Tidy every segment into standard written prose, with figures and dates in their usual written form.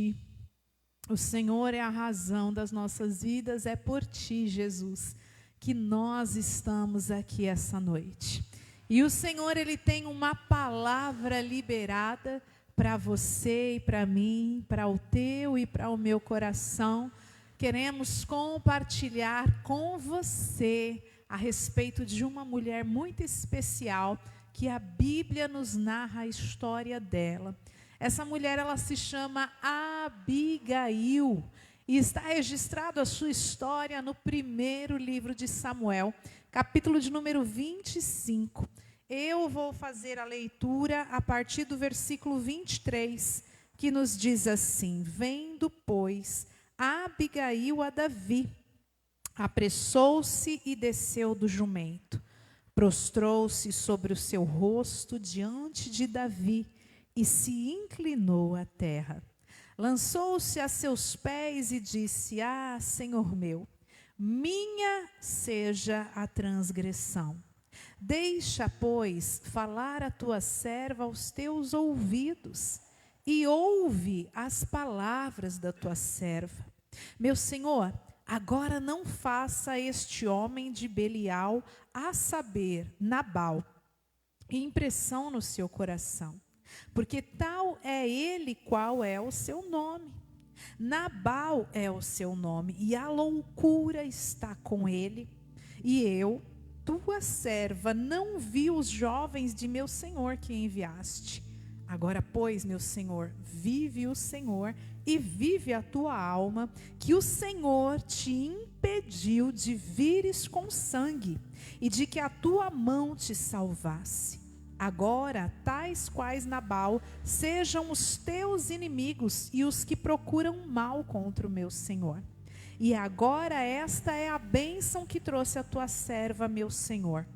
Ti. O Senhor é a razão das nossas vidas, é por Ti, Jesus, que nós estamos aqui essa noite. E o Senhor, Ele tem uma palavra liberada para você e para mim, para o teu e para o meu coração. Queremos compartilhar com você a respeito de uma mulher muito especial que a Bíblia nos narra a história dela. Essa mulher, ela se chama Abigail e está registrado a sua história no primeiro livro de Samuel, capítulo de número 25. Eu vou fazer a leitura a partir do versículo 23, que nos diz assim: Vendo, pois, Abigail a Davi, apressou-se e desceu do jumento, prostrou-se sobre o seu rosto diante de Davi e se inclinou à terra. Lançou-se a seus pés e disse: Ah, Senhor meu, minha seja a transgressão. Deixa, pois, falar a tua serva aos teus ouvidos, e ouve as palavras da tua serva. Meu Senhor, agora não faça este homem de Belial, a saber, Nabal, impressão no seu coração, porque tal é ele qual é o seu nome. Nabal é o seu nome, e a loucura está com ele. E eu, tua serva, não vi os jovens de meu senhor que enviaste. Agora, pois, meu senhor, vive o Senhor e vive a tua alma, que o Senhor te impediu de vires com sangue e de que a tua mão te salvasse. Agora, tais quais Nabal, sejam os teus inimigos e os que procuram mal contra o meu senhor. E agora esta é a bênção que trouxe a tua serva, meu senhor.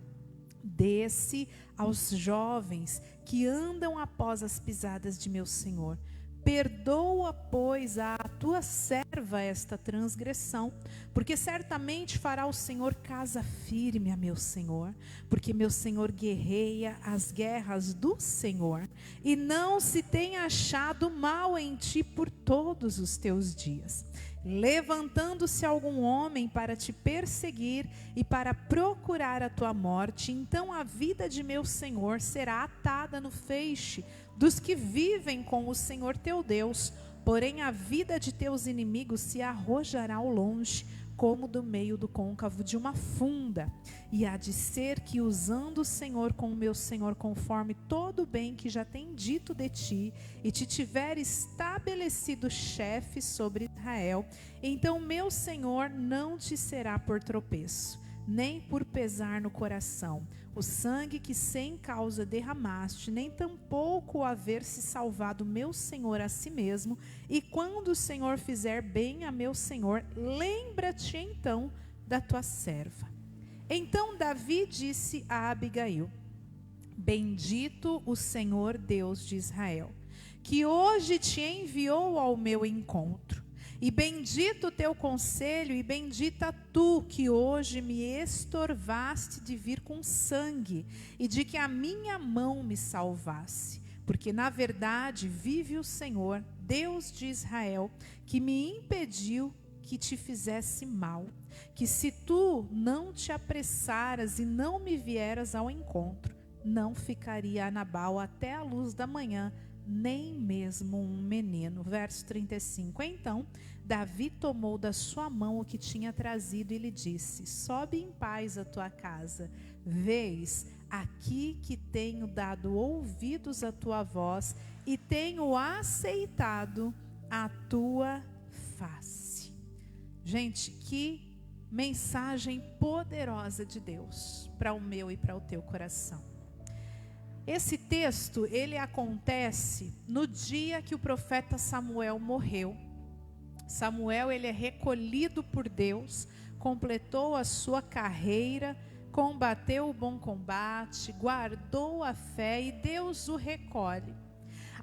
Desce aos jovens que andam após as pisadas de meu senhor. Perdoa, pois, a tua serva esta transgressão, porque certamente fará o Senhor casa firme a meu senhor, porque meu senhor guerreia as guerras do Senhor, e não se tem achado mal em ti por todos os teus dias. Levantando-se algum homem para te perseguir e para procurar a tua morte, então a vida de meu senhor será atada no feixe dos que vivem com o Senhor teu Deus, porém a vida de teus inimigos se arrojará ao longe, como do meio do côncavo de uma funda. E há de ser que, usando o Senhor com o meu Senhor, conforme todo o bem que já tem dito de ti, e te tiver estabelecido chefe sobre Israel, então meu Senhor não te será por tropeço, nem por pesar no coração, o sangue que sem causa derramaste, nem tampouco o haver se salvado meu Senhor a si mesmo. E quando o Senhor fizer bem a meu Senhor, lembra-te então da tua serva. Então Davi disse a Abigail: Bendito o Senhor Deus de Israel, que hoje te enviou ao meu encontro. E bendito o teu conselho, e bendita tu, que hoje me estorvaste de vir com sangue, e de que a minha mão me salvasse. Porque na verdade vive o Senhor, Deus de Israel, que me impediu que te fizesse mal, que se tu não te apressaras e não me vieras ao encontro, não ficaria a Nabal até a luz da manhã, nem mesmo um menino. Verso 35. Então Davi tomou da sua mão o que tinha trazido e lhe disse: Sobe em paz à tua casa. Vês aqui que tenho dado ouvidos à tua voz e tenho aceitado a tua face. Gente, que mensagem poderosa de Deus para o meu e para o teu coração. Esse texto, ele acontece no dia que o profeta Samuel morreu. Samuel, ele é recolhido por Deus, completou a sua carreira, combateu o bom combate, guardou a fé e Deus o recolhe.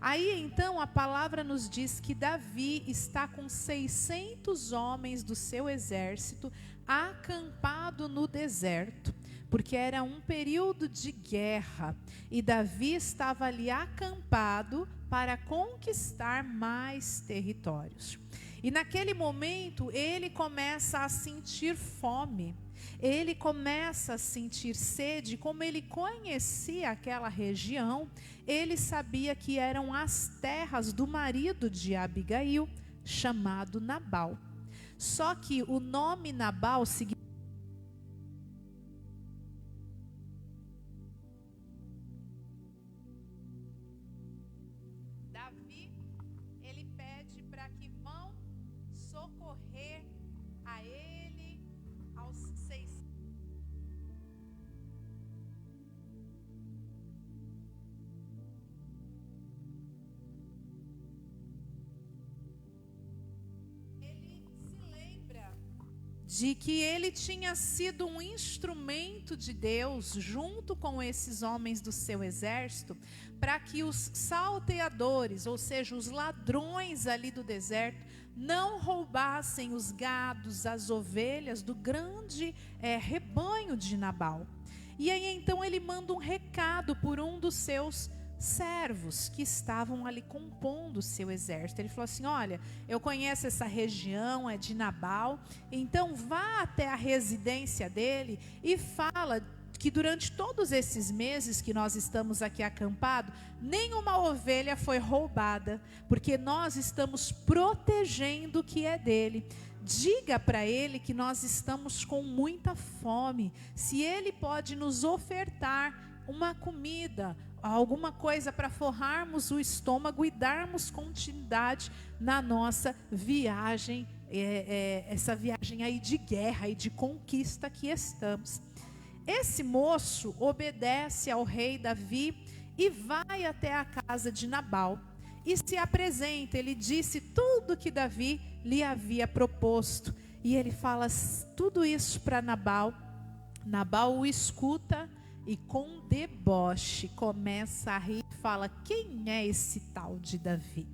Aí então a palavra nos diz que Davi está com 600 homens do seu exército acampado no deserto, porque era um período de guerra, e Davi estava ali acampado para conquistar mais territórios. E naquele momento ele começa a sentir fome, ele começa a sentir sede. Como ele conhecia aquela região, ele sabia que eram as terras do marido de Abigail, chamado Nabal. Só que o nome Nabal significa Davi, ele pede para que vão socorrer a ele, aos 600. Ele se lembra de que ele tinha sido um instrumento de Deus junto com esses homens do seu exército, para que os salteadores, ou seja, os ladrões ali do deserto, não roubassem os gados, as ovelhas do grande rebanho de Nabal. E aí então ele manda um recado por um dos seus servos que estavam ali compondo o seu exército. Ele falou assim: olha, eu conheço essa região, é de Nabal, então vá até a residência dele e fala que durante todos esses meses que nós estamos aqui acampados, nenhuma ovelha foi roubada, porque nós estamos protegendo o que é dele. Diga para ele que nós estamos com muita fome, se ele pode nos ofertar uma comida, alguma coisa para forrarmos o estômago e darmos continuidade na nossa viagem, essa viagem aí de guerra e de conquista que estamos. Esse moço obedece ao rei Davi e vai até a casa de Nabal e se apresenta. Ele disse tudo que Davi lhe havia proposto, e ele fala tudo isso para Nabal. Nabal o escuta e com deboche começa a rir e fala: quem é esse tal de Davi?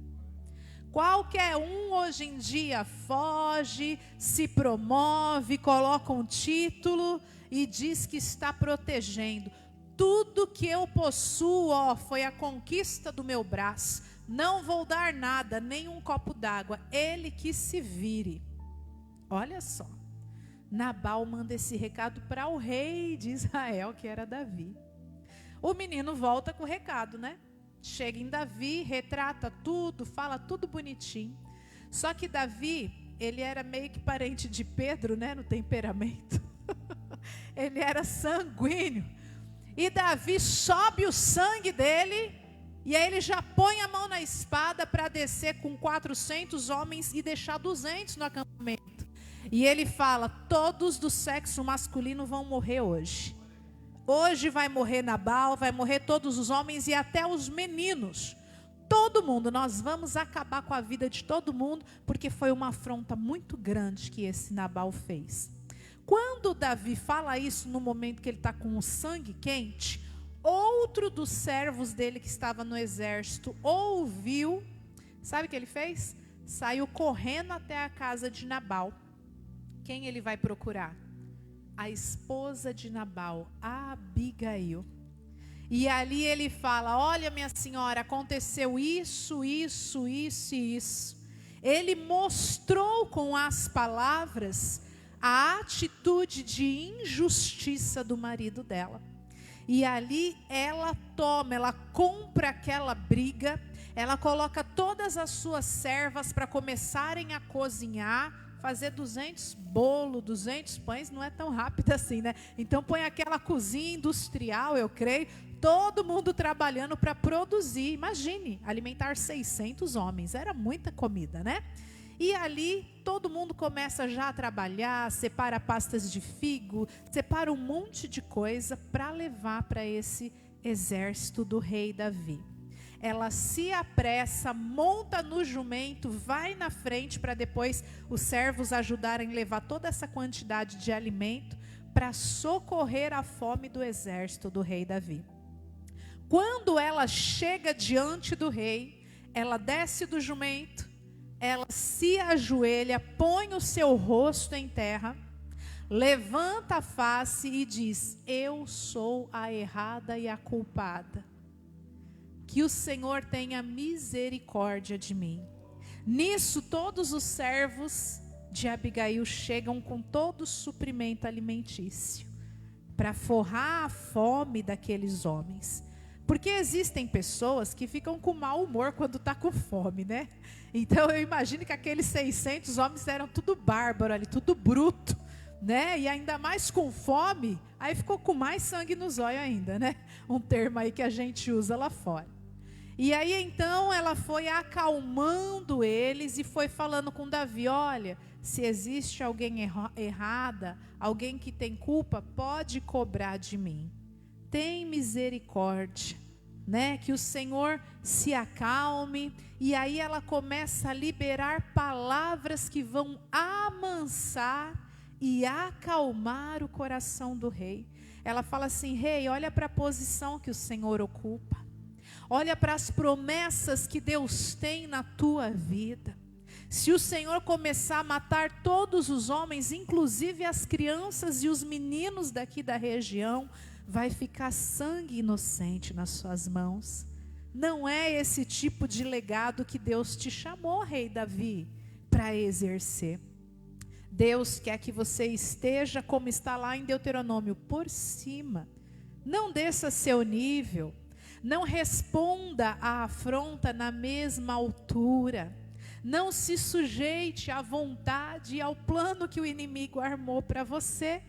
Qualquer um hoje em dia foge, se promove, coloca um título e diz que está protegendo. Tudo que eu possuo, foi a conquista do meu braço. Não vou dar nada, nem um copo d'água. Ele que se vire. Olha só. Nabal manda esse recado para o rei de Israel, que era Davi. O menino volta com o recado, né? Chega em Davi, retrata tudo, fala tudo bonitinho. Só que Davi, ele era meio que parente de Pedro, né? No temperamento. Ele era sanguíneo. E Davi sobe o sangue dele, e aí ele já põe a mão na espada para descer com 400 homens e deixar 200 no acampamento. E ele fala: todos do sexo masculino vão morrer hoje. Hoje vai morrer Nabal, vai morrer todos os homens e até os meninos. Todo mundo, nós vamos acabar com a vida de todo mundo, porque foi uma afronta muito grande que esse Nabal fez. Quando Davi fala isso no momento que ele está com o sangue quente, outro dos servos dele que estava no exército ouviu. Sabe o que ele fez? Saiu correndo até a casa de Nabal. Quem ele vai procurar? A esposa de Nabal, Abigail. E ali ele fala: olha, minha senhora, aconteceu isso, isso, isso e isso. Ele mostrou com as palavras a atitude de injustiça do marido dela. E ali ela compra aquela briga, ela coloca todas as suas servas para começarem a cozinhar, fazer 200 bolos, 200 pães, não é tão rápido assim, né? Então põe aquela cozinha industrial, eu creio, todo mundo trabalhando para produzir. Imagine, alimentar 600 homens, era muita comida, né? E ali todo mundo começa já a trabalhar, separa pastas de figo, separa um monte de coisa para levar para esse exército do rei Davi. Ela se apressa, monta no jumento, vai na frente para depois os servos ajudarem a levar toda essa quantidade de alimento para socorrer a fome do exército do rei Davi. Quando ela chega diante do rei, ela desce do jumento, ela se ajoelha, põe o seu rosto em terra, levanta a face e diz: eu sou a errada e a culpada. Que o Senhor tenha misericórdia de mim. Nisso todos os servos de Abigail chegam com todo o suprimento alimentício para forrar a fome daqueles homens. Porque existem pessoas que ficam com mau humor quando está com fome, né? Então eu imagino que aqueles 600 homens eram tudo bárbaro ali, tudo bruto, né? E ainda mais com fome, aí ficou com mais sangue nos olhos ainda, né? Um termo aí que a gente usa lá fora. E aí então ela foi acalmando eles e foi falando com Davi: olha, se existe alguém errada, alguém que tem culpa, pode cobrar de mim. Tem misericórdia, né? Que o Senhor se acalme. E aí ela começa a liberar palavras que vão amansar e acalmar o coração do rei. Ela fala assim: rei, olha para a posição que o Senhor ocupa. Olha para as promessas que Deus tem na tua vida. Se o Senhor começar a matar todos os homens, inclusive as crianças e os meninos daqui da região, vai ficar sangue inocente nas suas mãos. Não é esse tipo de legado que Deus te chamou, rei Davi, para exercer. Deus quer que você esteja como está lá em Deuteronômio, por cima. Não desça seu nível. Não responda à afronta na mesma altura. Não se sujeite à vontade e ao plano que o inimigo armou para você.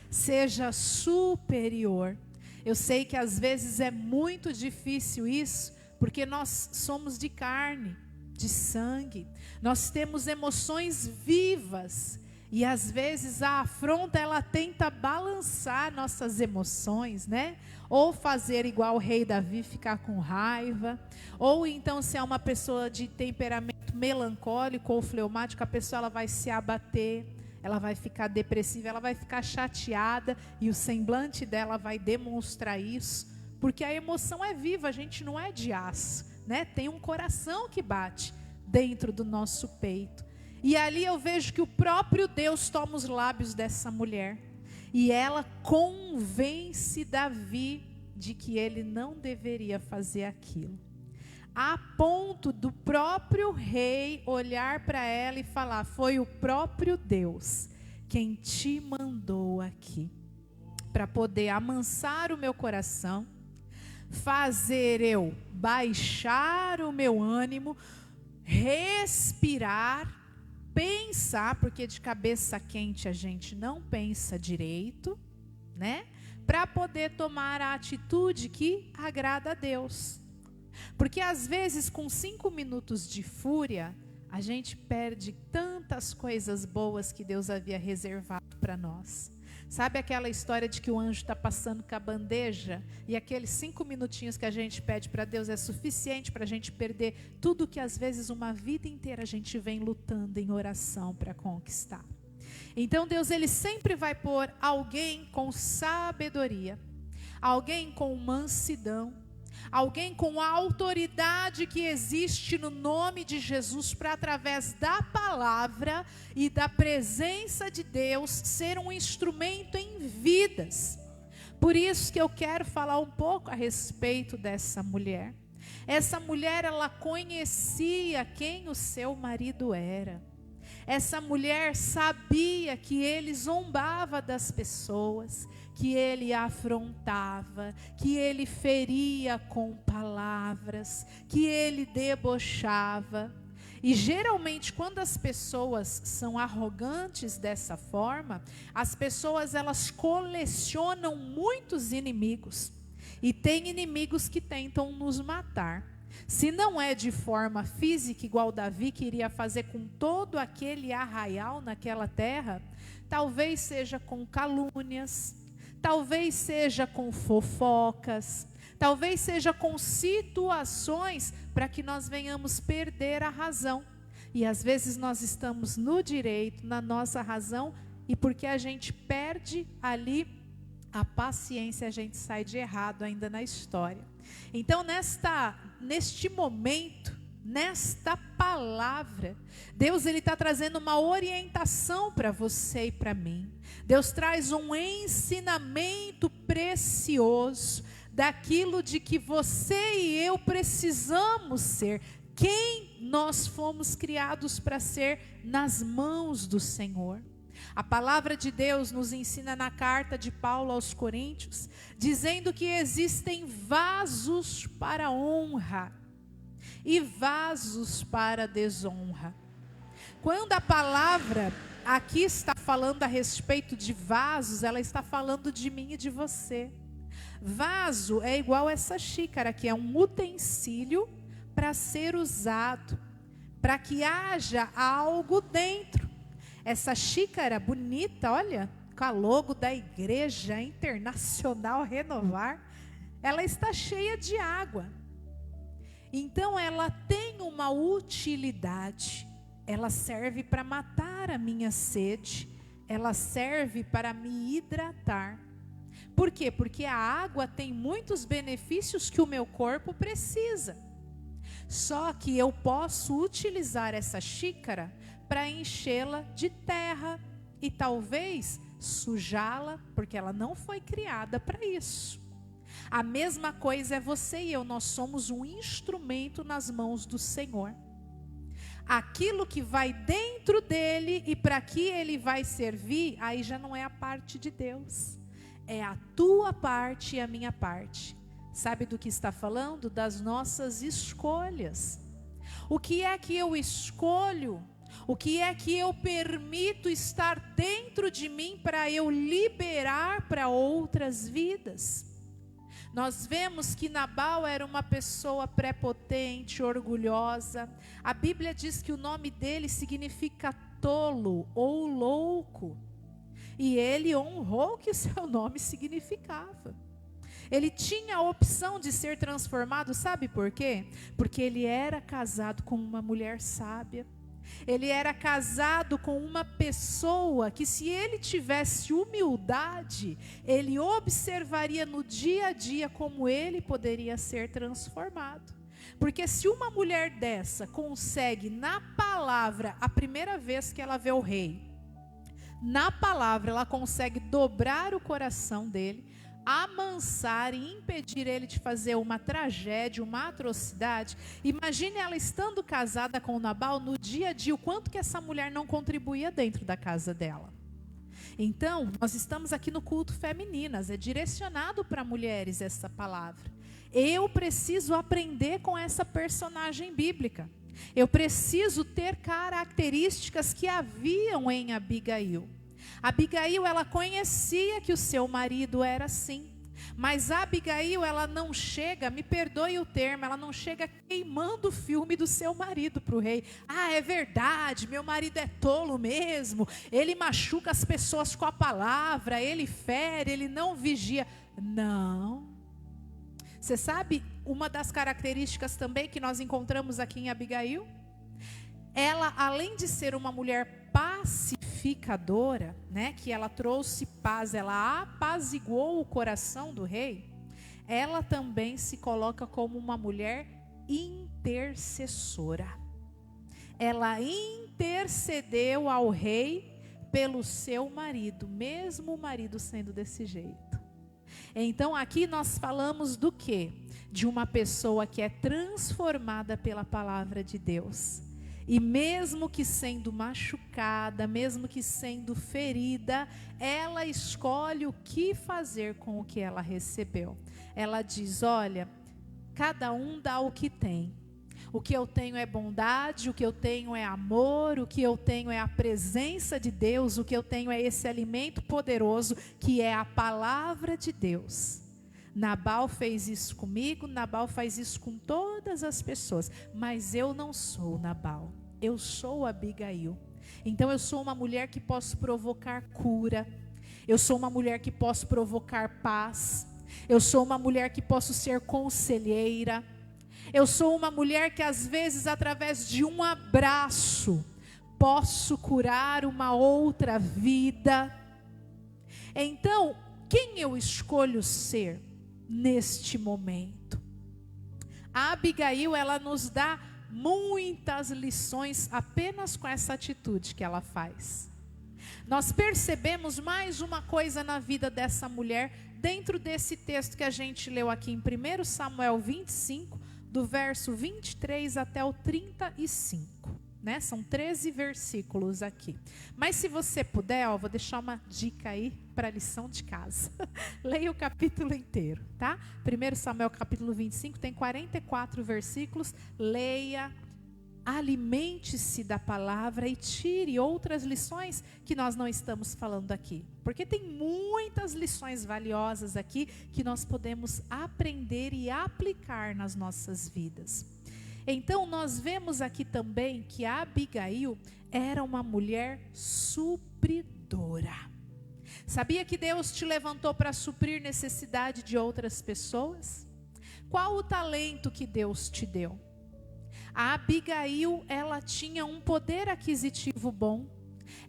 Seja superior. Eu sei que às vezes é muito difícil isso, porque nós somos de carne, de sangue. Nós temos emoções vivas. E às vezes a afronta, ela tenta balançar nossas emoções, né? Ou fazer igual o rei Davi, ficar com raiva. Ou então, se é uma pessoa de temperamento melancólico ou fleumático, a pessoa ela vai se abater, ela vai ficar depressiva, ela vai ficar chateada. E o semblante dela vai demonstrar isso. Porque a emoção é viva, a gente não é de aço, né? Tem um coração que bate dentro do nosso peito. E ali eu vejo que o próprio Deus toma os lábios dessa mulher. E ela convence Davi de que ele não deveria fazer aquilo. A ponto do próprio rei olhar para ela e falar: foi o próprio Deus quem te mandou aqui. Para poder amansar o meu coração, fazer eu baixar o meu ânimo, respirar, pensar, porque de cabeça quente a gente não pensa direito, né? Para poder tomar a atitude que agrada a Deus. Porque às vezes com 5 minutos de fúria, a gente perde tantas coisas boas que Deus havia reservado para nós. Sabe aquela história de que o anjo está passando com a bandeja e aqueles 5 minutinhos que a gente pede para Deus é suficiente para a gente perder tudo que às vezes uma vida inteira a gente vem lutando em oração para conquistar. Então Deus, ele sempre vai pôr alguém com sabedoria, alguém com mansidão, alguém com a autoridade que existe no nome de Jesus para, através da palavra e da presença de Deus, ser um instrumento em vidas. Por isso que eu quero falar um pouco a respeito dessa mulher. Essa mulher, ela conhecia quem o seu marido era. Essa mulher sabia que ele zombava das pessoas, que ele afrontava, que ele feria com palavras, que ele debochava. E geralmente quando as pessoas são arrogantes dessa forma, as pessoas elas colecionam muitos inimigos. E tem inimigos que tentam nos matar. Se não é de forma física, igual Davi queria fazer com todo aquele arraial naquela terra, talvez seja com calúnias, talvez seja com fofocas, talvez seja com situações para que nós venhamos perder a razão. E às vezes nós estamos no direito, na nossa razão, e porque a gente perde ali a paciência, a gente sai de errado ainda na história. Então neste momento, nesta palavra. Deus, Ele está trazendo uma orientação para você e para mim. Deus traz um ensinamento precioso daquilo de que você e eu precisamos ser, quem nós fomos criados para ser nas mãos do Senhor. A palavra de Deus nos ensina na carta de Paulo aos Coríntios, dizendo que existem vasos para honra e vasos para desonra. Quando a palavra aqui está falando a respeito de vasos, ela está falando de mim e de você. Vaso é igual essa xícara, que é um utensílio para ser usado, para que haja algo dentro. Essa xícara bonita, olha, com a logo da Igreja Internacional Renovar, ela está cheia de água. Então ela tem uma utilidade. Ela serve para matar a minha sede, ela serve para me hidratar. Por quê? Porque a água tem muitos benefícios que o meu corpo precisa. Só que eu posso utilizar essa xícara para enchê-la de terra e talvez sujá-la, porque ela não foi criada para isso. A mesma coisa é você e eu, nós somos um instrumento nas mãos do Senhor. Aquilo que vai dentro dele e para que ele vai servir, aí já não é a parte de Deus. É a tua parte e a minha parte. Sabe do que está falando? Das nossas escolhas. O que é que eu escolho? O que é que eu permito estar dentro de mim para eu liberar para outras vidas? Nós vemos que Nabal era uma pessoa prepotente, orgulhosa. A Bíblia diz que o nome dele significa tolo ou louco. E ele honrou o que seu nome significava. Ele tinha a opção de ser transformado, sabe por quê? Porque ele era casado com uma mulher sábia. Ele era casado com uma pessoa que, se ele tivesse humildade, ele observaria no dia a dia como ele poderia ser transformado. Porque se uma mulher dessa consegue, na palavra, a primeira vez que ela vê o rei, na palavra ela consegue dobrar o coração dele, amansar e impedir ele de fazer uma tragédia, uma atrocidade. Imagine ela estando casada com Nabal no dia a dia, o quanto que essa mulher não contribuía dentro da casa dela. Então, nós estamos aqui no culto femininas, é direcionado para mulheres essa palavra. Eu preciso aprender com essa personagem bíblica. Eu preciso ter características que haviam em Abigail. Abigail, ela conhecia que o seu marido era assim, mas Abigail, ela não chega, me perdoe o termo, ela não chega queimando o filme do seu marido para o rei. Ah, é verdade, meu marido é tolo mesmo, ele machuca as pessoas com a palavra, ele fere, ele não vigia. Não. Você sabe uma das características também que nós encontramos aqui em Abigail? Ela, além de ser uma mulher pacificadora, né, que ela trouxe paz, ela apaziguou o coração do rei, ela também se coloca como uma mulher intercessora. Ela intercedeu ao rei pelo seu marido, mesmo o marido sendo desse jeito. Então aqui nós falamos do quê? De uma pessoa que é transformada pela palavra de Deus. E mesmo que sendo machucada, mesmo que sendo ferida, ela escolhe o que fazer com o que ela recebeu. Ela diz, olha, cada um dá o que tem. O que eu tenho é bondade, o que eu tenho é amor, o que eu tenho é a presença de Deus, o que eu tenho é esse alimento poderoso que é a palavra de Deus. Nabal fez isso comigo, Nabal faz isso com todas as pessoas, mas eu não sou Nabal, eu sou Abigail. Então eu sou uma mulher que posso provocar cura, eu sou uma mulher que posso provocar paz, eu sou uma mulher que posso ser conselheira, eu sou uma mulher que às vezes através de um abraço posso curar uma outra vida. Então, quem eu escolho ser neste momento? A Abigail, ela nos dá muitas lições apenas com essa atitude que ela faz. Nós percebemos mais uma coisa na vida dessa mulher, dentro desse texto que a gente leu aqui em 1 Samuel 25, do verso 23 até o 35. Né? São 13 versículos aqui. Mas se você puder, vou deixar uma dica aí para a lição de casa. Leia o capítulo inteiro, tá? 1 Samuel capítulo 25 tem 44 versículos. Leia, alimente-se da palavra e tire outras lições que nós não estamos falando aqui. Porque tem muitas lições valiosas aqui que nós podemos aprender e aplicar nas nossas vidas. Então nós vemos aqui também que a Abigail era uma mulher supridora. Sabia que Deus te levantou para suprir necessidade de outras pessoas? Qual o talento que Deus te deu? A Abigail, ela tinha um poder aquisitivo bom,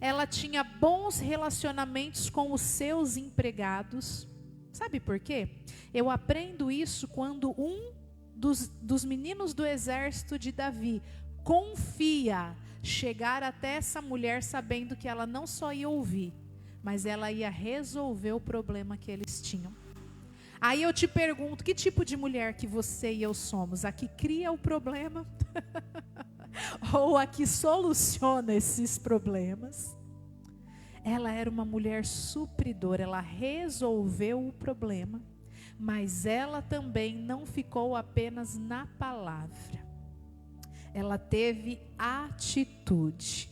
ela tinha bons relacionamentos com os seus empregados. Sabe por quê? Eu aprendo isso quando um dos meninos do exército de Davi confia chegar até essa mulher sabendo que ela não só ia ouvir, mas ela ia resolver o problema que eles tinham. Aí eu te pergunto, que tipo de mulher que você e eu somos? A que cria o problema? Ou a que soluciona esses problemas? Ela era uma mulher supridora, ela resolveu o problema. Mas ela também não ficou apenas na palavra. Ela teve atitude.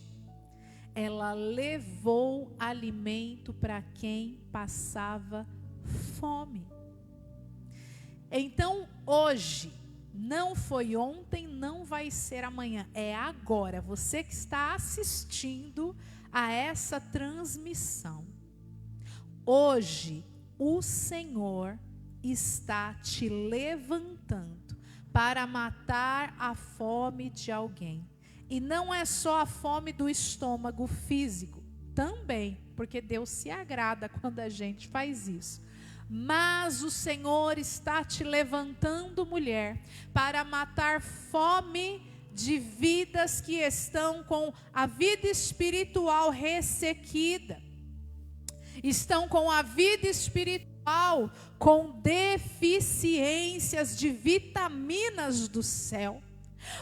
Ela levou alimento para quem passava fome. Então, hoje, não foi ontem, não vai ser amanhã, é agora. Você que está assistindo a essa transmissão. Hoje, o Senhor está te levantando para matar a fome de alguém. E não é só a fome do estômago físico, também, porque Deus se agrada quando a gente faz isso. Mas o Senhor está te levantando, mulher, para matar fome de vidas que estão com a vida espiritual ressequida. Estão com a vida espiritual com deficiências de vitaminas do céu.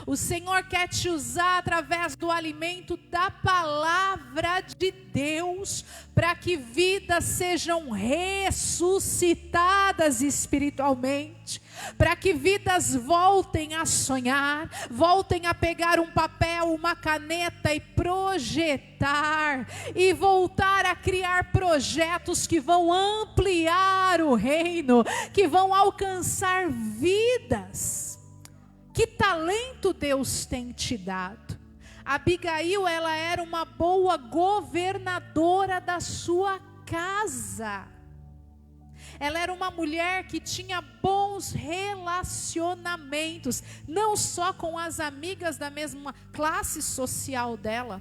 O Senhor quer te usar através do alimento da palavra de Deus, para que vidas sejam ressuscitadas espiritualmente, para que vidas voltem a sonhar, voltem a pegar um papel, uma caneta e projetar, e voltar a criar projetos que vão ampliar o reino, que vão alcançar vidas. Que talento Deus tem te dado? Abigail, ela era uma boa governadora da sua casa. Ela era uma mulher que tinha bons relacionamentos, não só com as amigas da mesma classe social dela.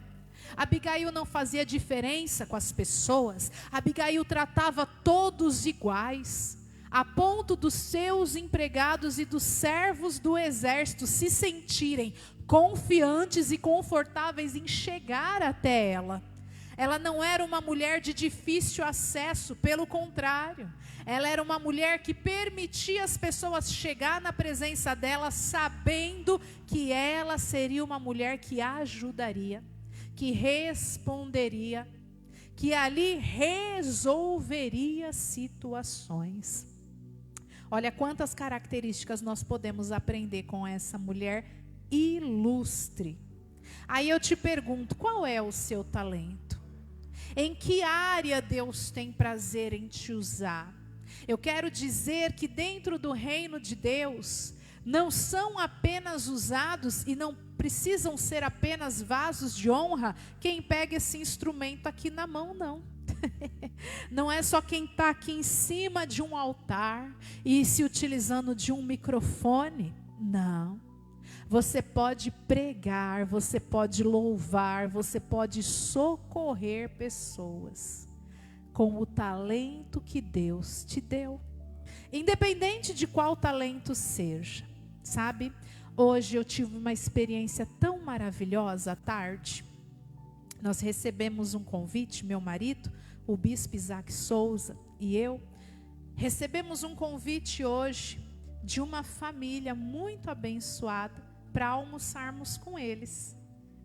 Abigail não fazia diferença com as pessoas. Abigail tratava todos iguais, a ponto dos seus empregados e dos servos do exército se sentirem confiantes e confortáveis em chegar até ela. Ela não era uma mulher de difícil acesso, pelo contrário. Ela era uma mulher que permitia as pessoas chegar na presença dela, sabendo que ela seria uma mulher que ajudaria, que responderia, que ali resolveria situações. Olha quantas características nós podemos aprender com essa mulher ilustre. Aí eu te pergunto, qual é o seu talento? Em que área Deus tem prazer em te usar? Eu quero dizer que dentro do reino de Deus, não são apenas usados e não precisam ser apenas vasos de honra quem pega esse instrumento aqui na mão, não. Não é só quem está aqui em cima de um altar e se utilizando de um microfone, não. Você pode pregar, você pode louvar, você pode socorrer pessoas com o talento que Deus te deu, independente de qual talento seja, sabe? Hoje eu tive uma experiência tão maravilhosa à tarde. Nós recebemos um convite, meu marido, o bispo Isaac Souza e eu, recebemos um convite hoje de uma família muito abençoada para almoçarmos com eles.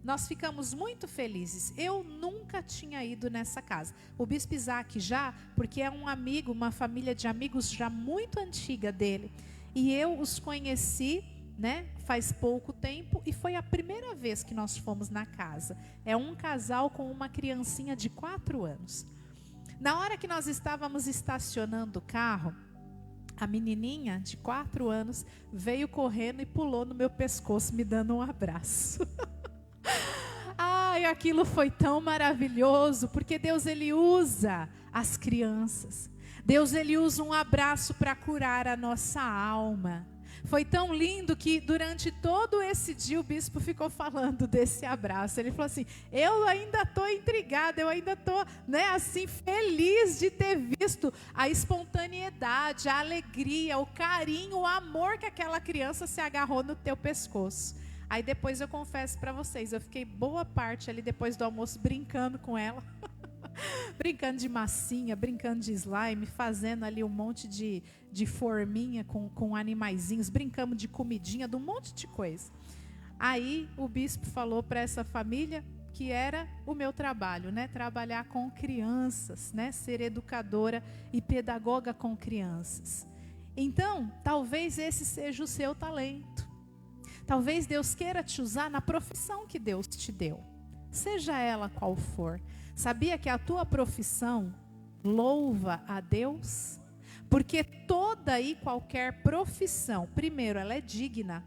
Nós ficamos muito felizes. Eu nunca tinha ido nessa casa. O bispo Isaac já, porque é um amigo, uma família de amigos já muito antiga dele. E eu os conheci, né, faz pouco tempo, e foi a primeira vez que nós fomos na casa. É um casal com uma criancinha de 4 anos. Na hora que nós estávamos estacionando o carro, a menininha de 4 anos veio correndo e pulou no meu pescoço, me dando um abraço. Ai, aquilo foi tão maravilhoso, porque Deus, Ele usa as crianças. Deus, Ele usa um abraço para curar a nossa alma. Foi tão lindo que durante todo esse dia o bispo ficou falando desse abraço. Ele falou assim: eu ainda estou intrigada, eu ainda estou, assim, feliz de ter visto a espontaneidade, a alegria, o carinho, o amor que aquela criança se agarrou no teu pescoço. Aí depois eu confesso para vocês, eu fiquei boa parte ali depois do almoço brincando com ela. Brincando de massinha, brincando de slime, fazendo ali um monte de forminha com animaizinhos, brincamos de comidinha, de um monte de coisa. Aí o bispo falou para essa família que era o meu trabalho, trabalhar com crianças, ser educadora e pedagoga com crianças. Então, talvez esse seja o seu talento. Talvez Deus queira te usar na profissão que Deus te deu, seja ela qual for. Sabia que a tua profissão louva a Deus? Porque toda e qualquer profissão, primeiro, ela é digna.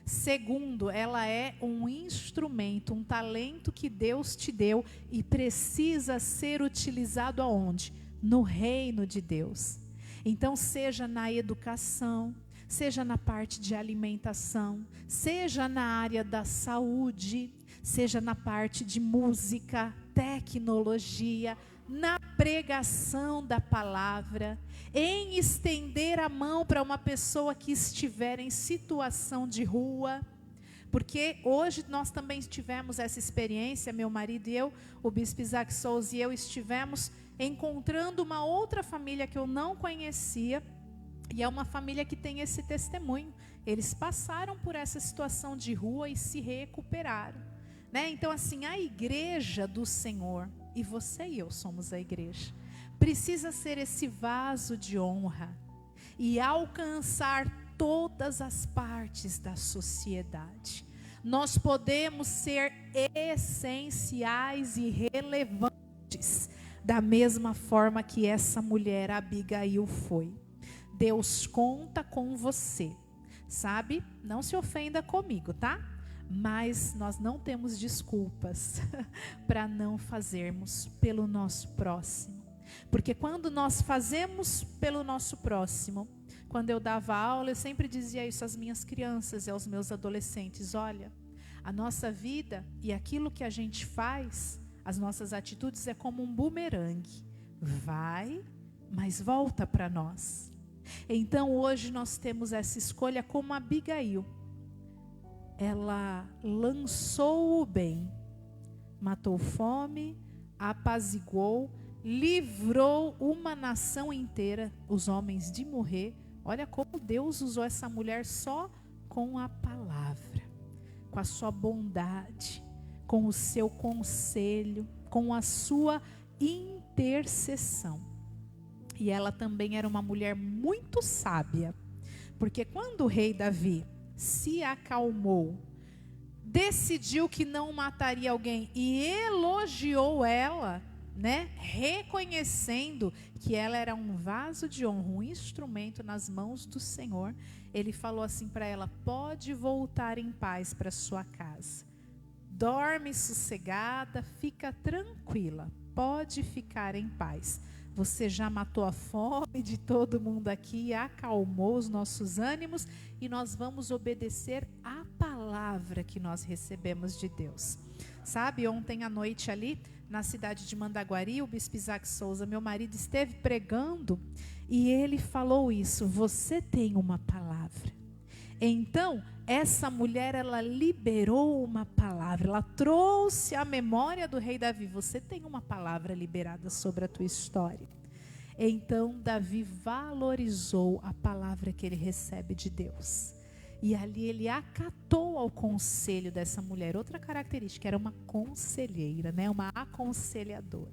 Segundo, ela é um instrumento, um talento que Deus te deu e precisa ser utilizado aonde? No reino de Deus. Então, seja na educação, seja na parte de alimentação, seja na área da saúde, seja na parte de música, tecnologia, na pregação da palavra, em estender a mão para uma pessoa que estiver em situação de rua. Porque hoje nós também tivemos essa experiência, meu marido e eu, o bispo Isaac Souza e eu estivemos encontrando uma outra família que eu não conhecia, e é uma família que tem esse testemunho. Eles passaram por essa situação de rua e se recuperaram. Então, assim, a igreja do Senhor, e você e eu somos a igreja, precisa ser esse vaso de honra e alcançar todas as partes da sociedade. Nós podemos ser essenciais e relevantes, da mesma forma que essa mulher Abigail foi. Deus conta com você, sabe? Não se ofenda comigo, tá? Mas nós não temos desculpas para não fazermos pelo nosso próximo. Porque quando nós fazemos pelo nosso próximo, quando eu dava aula, eu sempre dizia isso às minhas crianças e aos meus adolescentes: olha, a nossa vida e aquilo que a gente faz, as nossas atitudes é como um bumerangue. Vai, mas volta para nós. Então hoje nós temos essa escolha como Abigail. Ela lançou o bem, matou fome, apaziguou, livrou uma nação inteira, os homens, de morrer. Olha como Deus usou essa mulher só com a palavra, com a sua bondade, com o seu conselho, com a sua intercessão. E ela também era uma mulher muito sábia, porque quando o rei Davi se acalmou, decidiu que não mataria alguém e elogiou ela, reconhecendo que ela era um vaso de honra, um instrumento nas mãos do Senhor, ele falou assim para ela: pode voltar em paz para sua casa, dorme sossegada, fica tranquila, pode ficar em paz. Você já matou a fome de todo mundo aqui, acalmou os nossos ânimos, e nós vamos obedecer à palavra que nós recebemos de Deus. Sabe, ontem à noite ali, na cidade de Mandaguari, o bispo Isaac Souza, meu marido, esteve pregando, e ele falou isso: você tem uma palavra. Então, essa mulher, ela liberou uma palavra, ela trouxe a memória do rei Davi. Você tem uma palavra liberada sobre a tua história. Então, Davi valorizou a palavra que ele recebe de Deus. E ali ele acatou ao conselho dessa mulher. Outra característica, era uma conselheira, né? Uma aconselhadora.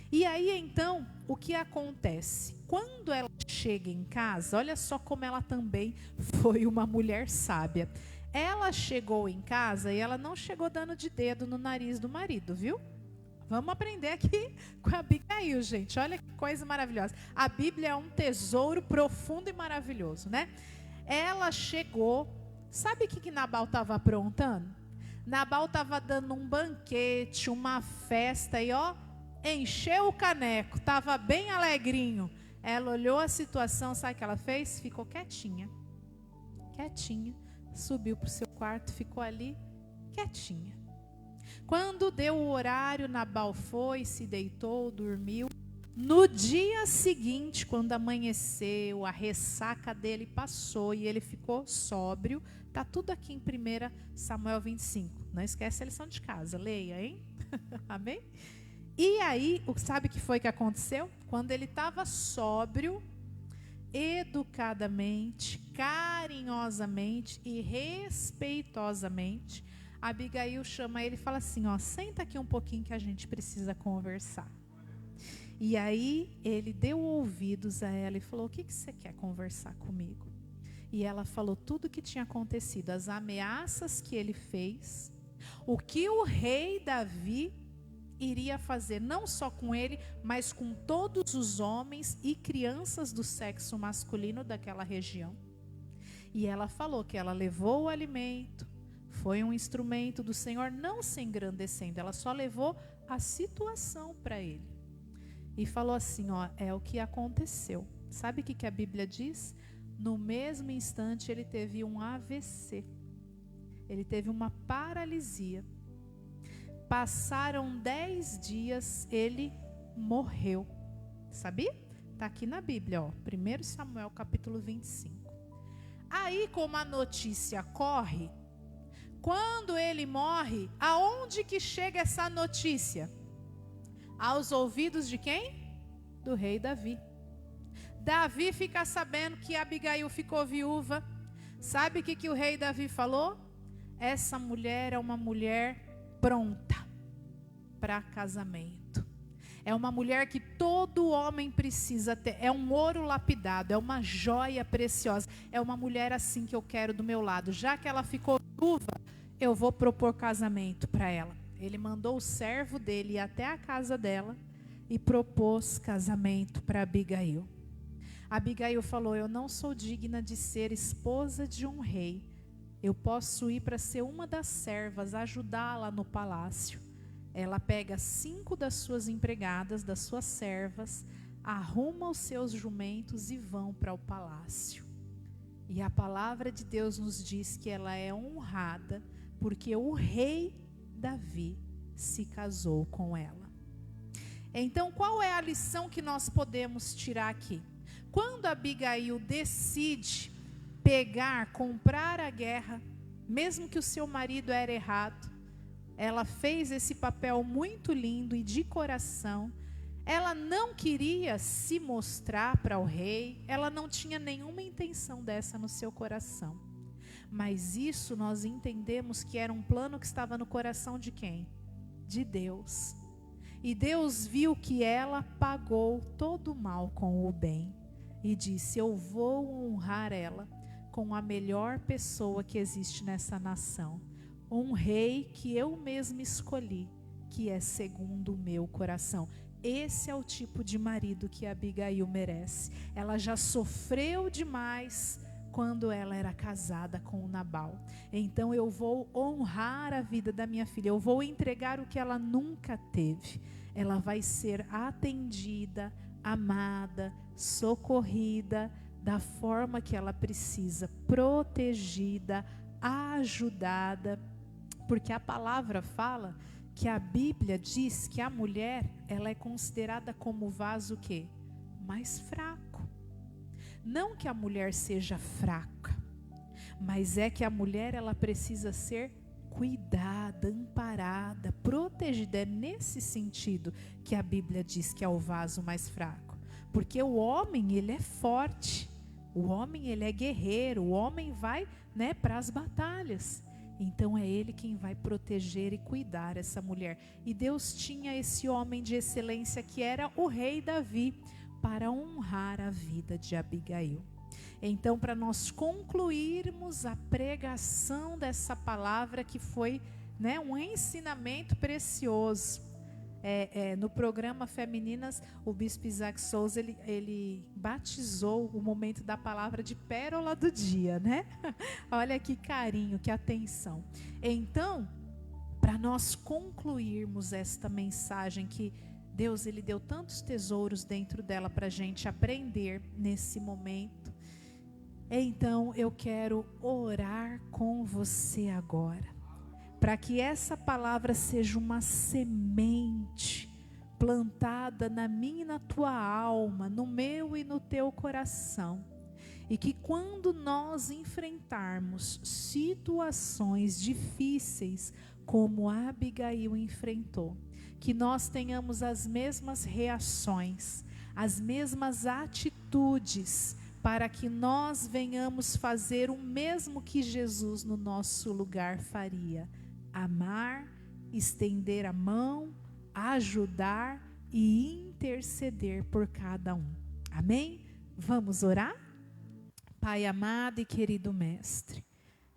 E aí, então, o que acontece? Quando ela chega em casa, olha só como ela também foi uma mulher sábia. Ela chegou em casa e ela não chegou dando de dedo no nariz do marido, viu? Vamos aprender aqui com a Abigail, gente. Olha que coisa maravilhosa. A Bíblia é um tesouro profundo e maravilhoso, né? Ela chegou, sabe o que Nabal estava aprontando? Nabal estava dando um banquete, uma festa e ó, encheu o caneco, estava bem alegrinho. Ela olhou a situação, sabe o que ela fez? Ficou quietinha, subiu para o seu quarto, ficou ali quietinha. Quando deu o horário, Nabal foi, se deitou, dormiu. No dia seguinte, quando amanheceu, a ressaca dele passou e ele ficou sóbrio. Está tudo aqui em 1 Samuel 25. Não esquece a lição de casa, leia, hein? Amém? E aí, sabe o que foi que aconteceu? Quando ele estava sóbrio, educadamente, carinhosamente e respeitosamente, Abigail chama ele e fala assim, ó, senta aqui um pouquinho que a gente precisa conversar. E aí ele deu ouvidos a ela e falou, o que você quer conversar comigo? E ela falou tudo o que tinha acontecido, as ameaças que ele fez, o que o rei Davi iria fazer, não só com ele, mas com todos os homens e crianças do sexo masculino daquela região. E ela falou que ela levou o alimento, foi um instrumento do Senhor, não se engrandecendo, ela só levou a situação para ele. E falou assim, ó, é o que aconteceu. Sabe o que a Bíblia diz? No mesmo instante ele teve um AVC. Ele teve uma paralisia. Passaram 10 dias, ele morreu. Sabia? Está aqui na Bíblia, ó, 1 Samuel capítulo 25. Aí, como a notícia corre, quando ele morre, aonde que chega essa notícia? Aos ouvidos de quem? Do rei Davi. Davi fica sabendo que Abigail ficou viúva. Sabe o que o rei Davi falou? Essa mulher é uma mulher pronta para casamento. É uma mulher que todo homem precisa ter. É um ouro lapidado, é uma joia preciosa. É uma mulher assim que eu quero do meu lado. Já que ela ficou viúva, eu vou propor casamento para ela. Ele mandou o servo dele ir até a casa dela e propôs casamento para Abigail. Abigail falou, eu não sou digna de ser esposa de um rei. Eu posso ir para ser uma das servas, ajudá-la no palácio. Ela pega 5 das suas empregadas, das suas servas, arruma os seus jumentos e vão para o palácio. E a palavra de Deus nos diz que ela é honrada, porque o rei Davi se casou com ela. Então, qual é a lição que nós podemos tirar aqui? Quando Abigail decide comprar a guerra, mesmo que o seu marido era errado, ela fez esse papel muito lindo e de coração. Ela não queria se mostrar para o rei, ela não tinha nenhuma intenção dessa no seu coração. Mas isso nós entendemos que era um plano que estava no coração de quem? De Deus. E Deus viu que ela pagou todo o mal com o bem. E disse, eu vou honrar ela com a melhor pessoa que existe nessa nação. Um rei que eu mesma escolhi, que é segundo o meu coração. Esse é o tipo de marido que Abigail merece. Ela já sofreu demais quando ela era casada com o Nabal. Então eu vou honrar a vida da minha filha. Eu vou entregar o que ela nunca teve. Ela vai ser atendida, amada, socorrida da forma que ela precisa, protegida, ajudada. Porque a palavra fala que a Bíblia diz que a mulher, ela é considerada como o vaso quê? Mais fraco. Não que a mulher seja fraca, mas é que a mulher ela precisa ser cuidada, amparada, protegida. É nesse sentido que a Bíblia diz que é o vaso mais fraco, porque o homem ele é forte, o homem ele é guerreiro, o homem vai, né, para as batalhas. Então é ele quem vai proteger e cuidar essa mulher. E Deus tinha esse homem de excelência que era o rei Davi, para honrar a vida de Abigail. Então, para nós concluirmos a pregação dessa palavra, que foi, né, um ensinamento precioso. No programa Femininas, o bispo Isaac Souza, ele batizou o momento da palavra de pérola do dia, né? Olha que carinho, que atenção. Então, para nós concluirmos esta mensagem que Deus ele deu tantos tesouros dentro dela para a gente aprender nesse momento. Então eu quero orar com você agora, para que essa palavra seja uma semente plantada na minha e na tua alma, no meu e no teu coração. E que quando nós enfrentarmos situações difíceis, como Abigail enfrentou, que nós tenhamos as mesmas reações, as mesmas atitudes, para que nós venhamos fazer o mesmo que Jesus no nosso lugar faria: amar, estender a mão, ajudar e interceder por cada um. Amém? Vamos orar? Pai amado e querido Mestre,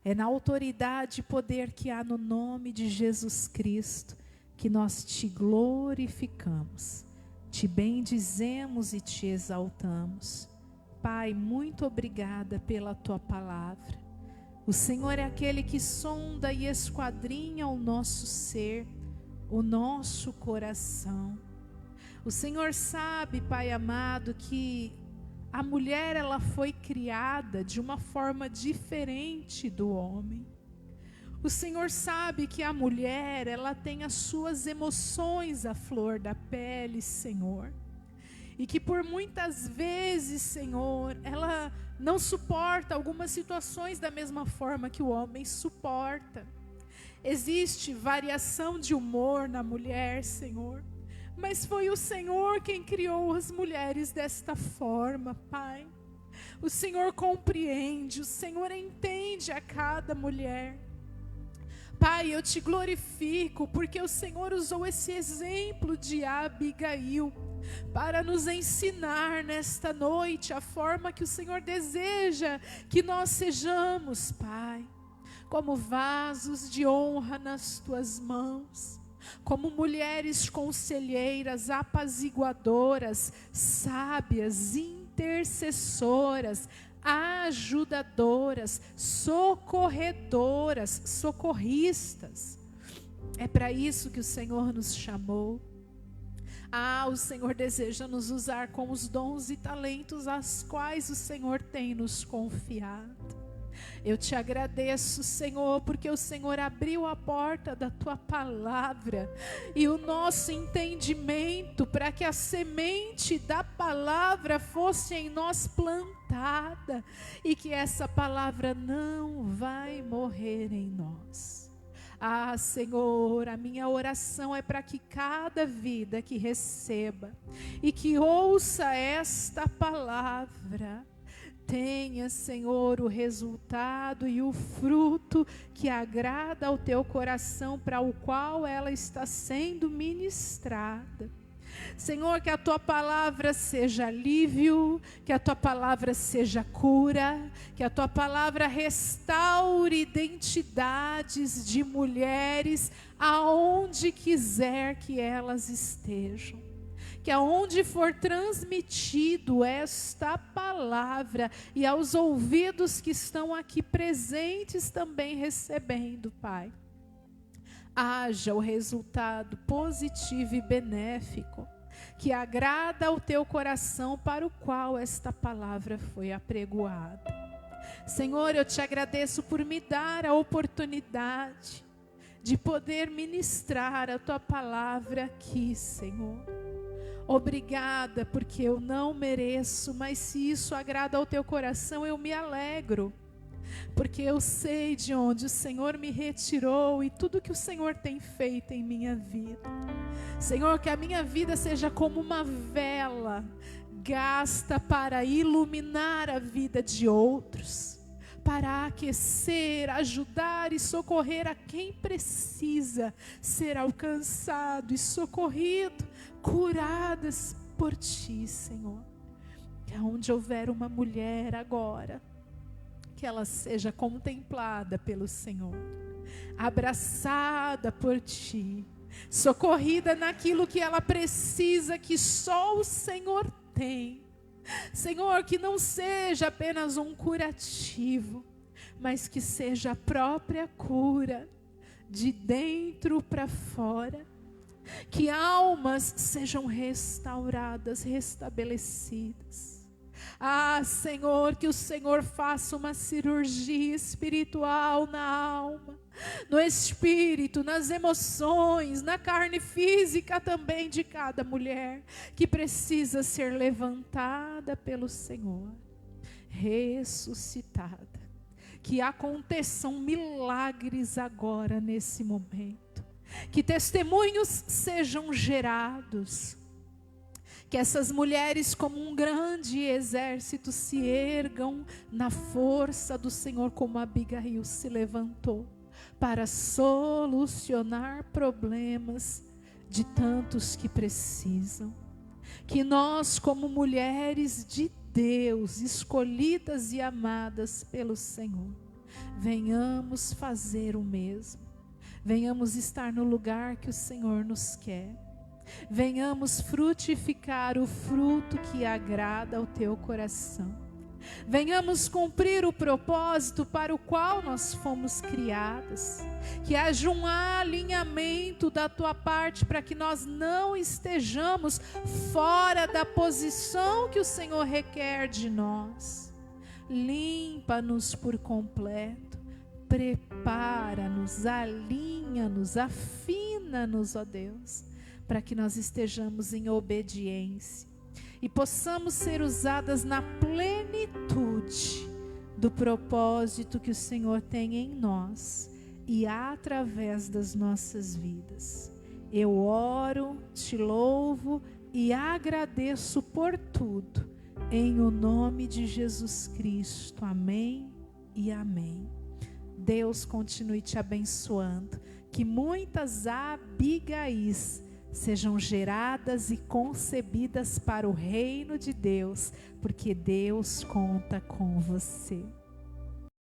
é na autoridade e poder que há no nome de Jesus Cristo que nós te glorificamos, te bendizemos e te exaltamos. Pai, muito obrigada pela tua palavra. O Senhor é aquele que sonda e esquadrinha o nosso ser, o nosso coração. O Senhor sabe, Pai amado, que a mulher ela foi criada de uma forma diferente do homem. O Senhor sabe que a mulher ela tem as suas emoções à flor da pele, Senhor. E que por muitas vezes, Senhor, ela não suporta algumas situações da mesma forma que o homem suporta. Existe variação de humor na mulher, Senhor. Mas foi o Senhor quem criou as mulheres desta forma, Pai. O Senhor compreende, o Senhor entende a cada mulher. Pai, eu te glorifico porque o Senhor usou esse exemplo de Abigail para nos ensinar nesta noite a forma que o Senhor deseja que nós sejamos, Pai, como vasos de honra nas tuas mãos, como mulheres conselheiras, apaziguadoras, sábias, intercessoras, ajudadoras, socorredoras, socorristas. É para isso que o Senhor nos chamou. O Senhor deseja nos usar com os dons e talentos aos quais o Senhor tem nos confiado. Eu te agradeço, Senhor, porque o Senhor abriu a porta da tua palavra e o nosso entendimento para que a semente da palavra fosse em nós plantada e que essa palavra não vai morrer em nós. Senhor, a minha oração é para que cada vida que receba e que ouça esta palavra tenha, Senhor, o resultado e o fruto que agrada ao teu coração, para o qual ela está sendo ministrada. Senhor, que a tua palavra seja alívio, que a tua palavra seja cura, que a tua palavra restaure identidades de mulheres aonde quiser que elas estejam. Que aonde for transmitido esta palavra e aos ouvidos que estão aqui presentes também recebendo, Pai, haja o resultado positivo e benéfico que agrada ao teu coração, para o qual esta palavra foi apregoada. Senhor, eu te agradeço por me dar a oportunidade de poder ministrar a tua palavra aqui, Senhor. Obrigada, porque eu não mereço, mas se isso agrada ao teu coração, eu me alegro. porque eu sei de onde o Senhor me retirou e tudo que o Senhor tem feito em minha vida. Senhor, que a minha vida seja como uma vela gasta para iluminar a vida de outros, para aquecer, ajudar e socorrer a quem precisa ser alcançado e socorrido, curadas por Ti, Senhor. Que aonde houver uma mulher agora, que ela seja contemplada pelo Senhor, abraçada por Ti, socorrida naquilo que ela precisa, que só o Senhor tem. Senhor, que não seja apenas um curativo, mas que seja a própria cura, de dentro para fora. Que almas sejam restauradas, restabelecidas. Ah, Senhor, que o Senhor faça uma cirurgia espiritual na alma, no espírito, nas emoções, na carne física também de cada mulher que precisa ser levantada pelo Senhor, ressuscitada. Que aconteçam milagres agora nesse momento, que testemunhos sejam gerados, que essas mulheres como um grande exército se ergam na força do Senhor, como Abigail se levantou para solucionar problemas de tantos que precisam. Que nós como mulheres de Deus, escolhidas e amadas pelo Senhor, venhamos fazer o mesmo, venhamos estar no lugar que o Senhor nos quer, venhamos frutificar o fruto que agrada ao Teu coração, venhamos cumprir o propósito para o qual nós fomos criadas, que haja um alinhamento da Tua parte para que nós não estejamos fora da posição que o Senhor requer de nós. Limpa-nos por completo, prepara-nos, alinha-nos, afina-nos, ó Deus, para que nós estejamos em obediência e possamos ser usadas na plenitude do propósito que o Senhor tem em nós e através das nossas vidas. Eu oro, Te louvo e agradeço por tudo, em o nome de Jesus Cristo. Amém e amém. Deus continue te abençoando, que muitas Abigais sejam geradas e concebidas para o reino de Deus, porque Deus conta com você.